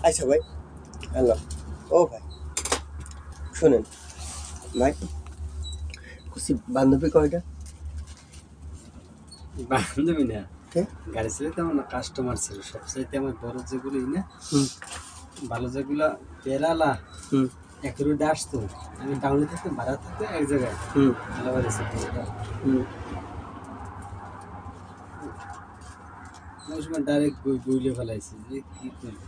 আচ্ছা ভাই, হ্যালো, ও ভাই শোনেন ভাই, খুশি বান্ধবী কয়টা? বান্ধবী না, হ্যাঁ, গাড়ি ছিল তেমন না, কাস্টমার ছিল সবচাইতে আমার বড় যেগুলোই না, হুম ভালো যেগুলো কেরালা হুম একুরেটে আসতো। আমি টাউনে থাকতাম, ভাড়া থাকতো এক জায়গায়, হুম আলাদা রেসিপি হুম ওই সময় ডাইরেক্ট বইলে ফেলাইছি যে কি করবো।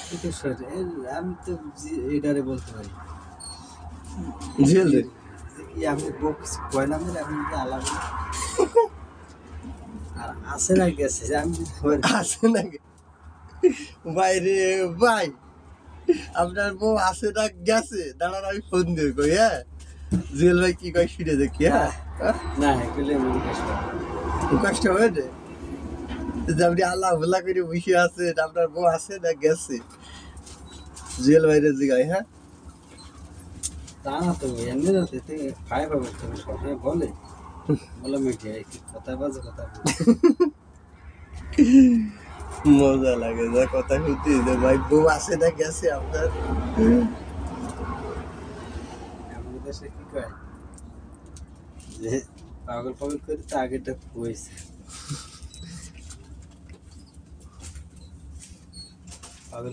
কিন্তু আমি তো এটারে বলতে পারি জেল রে, যে কি আমি বউ কিছু কয় না মেরে আমি যদি আলাদা আর আসে না গেছে যে আমি যদি বলি, আছে নাকি ভাই রে ভাই? আপনার বউ আছে না গেছে? দাঁড়ান আমি ফোন দিয়ে কই, হ্যাঁ জুয়েল ভাই কি কয় শুনে দেখি, না হ্যাঁ হ্যাঁ? না এগুলো মনে কষ্ট। কষ্ট হবে না যে আপনি আল্লাহ ভোলা করে বসে আছেন, আপনার বউ আছে না গেছে? জুয়েল ভাইরে জিগাই, হ্যাঁ তা না তো এমনি না, এতে খাই পাবো তুমি সবসময় বলে বলো মিটিয়ে কি কথা বাজে কথা বলে। মজা লাগে যা কথা শুনতে, যে ভাই বউ আছে না গেছে আপনার? আমাদের দেশে কি কয় যে পাগল পাগল করে তো আগেটা হয়েছে, পাগল